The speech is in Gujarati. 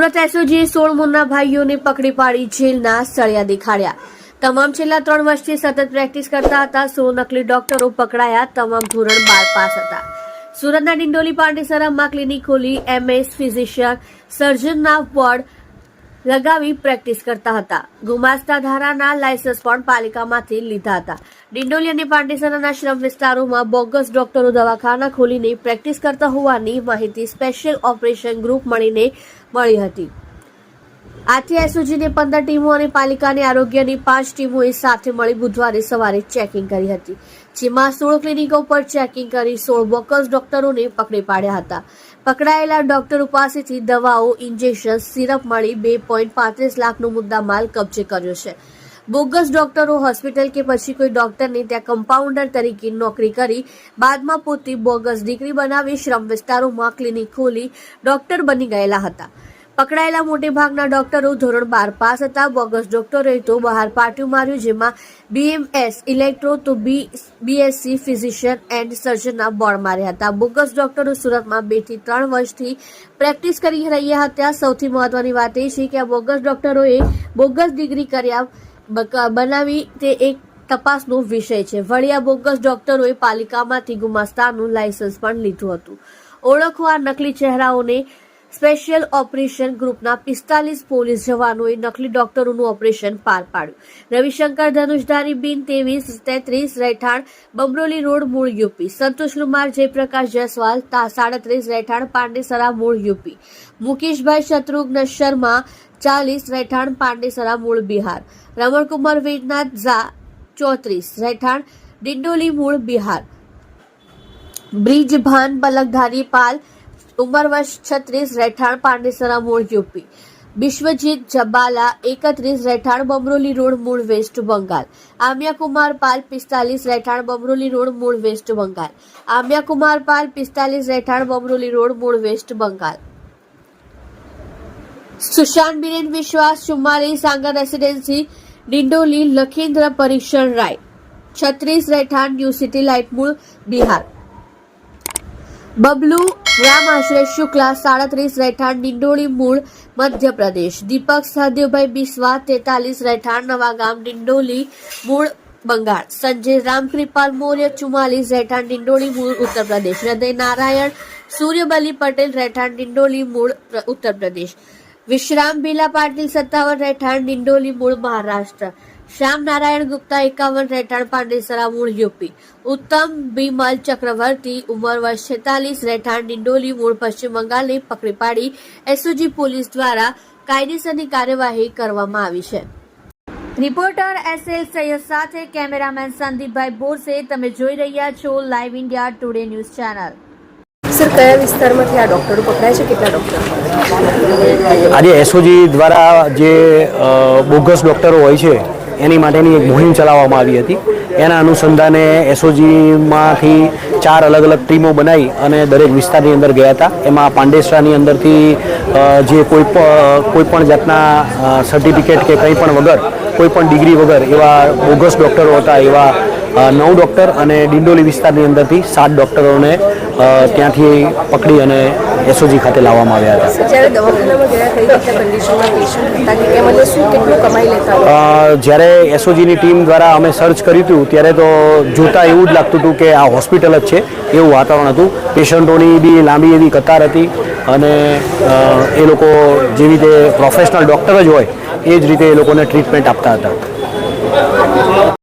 સુરત એસઓજીએ 16 મૂળના ભાઈઓને પકડી પાડી જેલના સળિયા દેખાડ્યા। તમામ છેલ્લા 3 વર્ષથી સતત પ્રેક્ટિસ કરતા હતા। 16 નકલી ડોક્ટરો પકડાયા। તમામ ધોરણ 12 પાસ હતા। સુરતના ડિંડોલી પાંડેસરામાં ક્લિનિક ખોલી એમએસ ફિઝિશિયન સર્જનના વોર્ડ લગાવી પ્રેક્ટિસ કરતા હતા। ગુમાસ્તા ધારાના લાયસન્સ પણ પાલિકામાંથી લીધા હતા। ડિંડોલી અને પાંડેસરાના શ્રમ વિસ્તારોમાં બોગસ ડોક્ટરો દવાખાના ખોલીને પ્રેક્ટિસ કરતા હોવાની માહિતી સ્પેશિયલ ઓપરેશન ગ્રુપ મળીને મળી હતી। આથી એસઓજીને 15 ટીમો અને પાલિકાની આરોગ્યની 5 ટીમોએ સાથે મળી બુધવારે સવારે ચેકિંગ કરી હતી, જેમાં 16 ક્લિનિકો પર ચેકિંગ કરી 16 બોગસ ડોક્ટરોને પકડી પાડ્યા હતા। પકડાયેલા ડોક્ટરો પાસેથી દવાઓ, ઇન્જેક્શન, સિરપ મળી 2.35 લાખનો મુદ્દામાલ કબજે કર્યો છે। બોગસ ડોક્ટરો હોસ્પિટલ કે પછી કોઈ ડોક્ટરને ત્યાં કમ્પાઉન્ડર તરીકે નોકરી કરી બાદમાં પોતે બોગસ ડિગ્રી બનાવી શ્રમ વિસ્તારોમાં ક્લિનિક ખોલી ડોક્ટર બની ગયેલા હતા। પકડાયેલા મોટે ભાગના ડોક્ટરો ધોરણ 12 પાસ હતા। બોગસ ડોક્ટરોએ તો બહાર પાટિયું માર્યું, જેમાં BMS ઇલેક્ટ્રો તો BSc ફિઝિશિયન એન્ડ સર્જનના બોર્ડ માર્યા હતા। બોગસ ડોક્ટરો સુરતમાં 2 થી 3 વર્ષથી પ્રેક્ટિસ કરી રહ્યા હતા। સૌથી મહત્વની વાત એ છે કે આ બોગસ ડોક્ટરોએ બોગસ ડિગ્રી કર્યા બનાવી તે એક તપાસનો વિષય છે। વળી આ બોગસ ડોક્ટરોએ પાલિકામાંથી ગુમાસ્તાનું લાયસન્સ પણ લીધું હતું। ઓળખવા નકલી ચહેરાઓને સ્પેશિયલ ઓપરેશન ગ્રુપના 45 પોલીસ જવાનોએ નકલી ડોક્ટરોનું ઓપરેશન પાર પાડ્યું। રવિશંકર ધનુષધારી બિન 23-33 રહેઠાણ બમરોલી રોડ મૂળ યુપી, સંતોષ કુમાર જયપ્રકાશ જયસ્વાલ 37 રહેઠાણ પાંડેસરા મૂળ યુપી, મુકેશભાઈ શત્રુઘ્ન શર્મા 40 રહેઠાણ પાંડેસરા મૂળ બિહાર, રમણકુમાર વેદનાથ ઝા 34 રહેઠાણ ડિંડોલી મૂળ બિહાર, બ્રિજભાન પલકધારી પાલ उमर वर्ष 36 રહેઠાણ પાંડેસરા મૂળ યુપી, વિશ્વજીત જબાલા 31 રહેઠાણ બમરોલી રોડ મૂળ વેસ્ટ બંગાળ, આમ્યા કુમાર પાલ 45 રહેઠાણ બમરોલી રોડ મૂળ વેસ્ટ બંગાળ, આમ્યા કુમાર પાલ 45 રહેઠાણ બમરોલી રોડ મૂળ વેસ્ટ બંગાળ, સુશાंत बीरेन विश्वास 44 सांगा रेसिडेंसी डिंडोली लखेंद्र परीक्षण राय 36 રહેઠાણ न्यू सिटी लाइट मूळ बिहार, बबलू राम आश्रय शुक्ला 37 રહેઠાણ ડિંડોળી મૂળ મધ્યપ્રદેશ, દીપક સહદેવભાઈ બિસ્વા 43 રહેઠાણ નવાગામ ડિંડોલી મૂળ બંગાળ, સંજય રામકૃપાલ મૌર્ય 44 રહેઠાણ ડિંડોળી મૂળ ઉત્તર પ્રદેશ, હૃદય નારાયણ સૂર્યબલી પટેલ રહેઠાણ ડિંડોલી મૂળ ઉત્તર પ્રદેશ, વિશ્રામ ભીલા પાટીલ 57 રહેઠાણ ડિંડોલી મૂળ મહારાષ્ટ્ર, श्याम नारायण गुप्ता 51 રહેઠાણ પાંડેસરા મૂળ યુપી, उत्तम बिमल चक्रवर्ती उमर वर्ष 46 રહેઠાણ ડિંડોલી મૂળ પશ્ચિમ બંગાળને પકડી પાડી એસઓજી પોલીસ દ્વારા કાયદેસરની કાર્યવાહી કરવામાં આવી છે। રિપોર્ટર SL સૈયદ સાથે કેમેરામેન સંદીપભાઈ બોરસે। તમે જોઈ રહ્યા છો live India today news channel. Sir, કયા વિસ્તારમાંથી આ ડોક્ટરો પકડાય છે? કેટલા ડોક્ટર? આજે એસઓજી દ્વારા જે બોગસ ડોક્ટરો હોય છે એની માટેની એક મુહિમ ચલાવવામાં આવી હતી। એના અનુસંધાને એસઓજીમાંથી 4 અલગ અલગ ટીમો બનાવી અને દરેક વિસ્તારની અંદર ગયા હતા। એમાં પાંડેસરાની અંદરથી જે કોઈ પણ જાતના સર્ટિફિકેટ કે કંઈ પણ વગર, કોઈ પણ ડિગ્રી વગર એવા બોગસ ડોક્ટરો હતા, એવા 9 ડોક્ટર અને ડિંડોલી વિસ્તારની અંદરથી 7 ડોક્ટરોને ત્યાંથી પકડી અને એસઓજી ખાતે લાવવામાં આવ્યા હતા। જ્યારે દવાખાનામાં ગયા કઈ રીતના કન્ડિશનમાં પેશન્ટ હતા કે કેમ અને શું કેટલું કમાઈ લેતા? જ્યારે એસઓજીની ટીમ દ્વારા અમે સર્ચ કર્યું હતું ત્યારે તો જોતા એવું જ લાગતું હતું કે આ હોસ્પિટલ જ છે એવું વાતાવરણ હતું। પેશન્ટોની બી લાંબી એવી કતાર હતી અને એ લોકો જેવી રીતે પ્રોફેશનલ ડૉક્ટર જ હોય એ જ રીતે એ લોકોને ટ્રીટમેન્ટ આપતા હતા।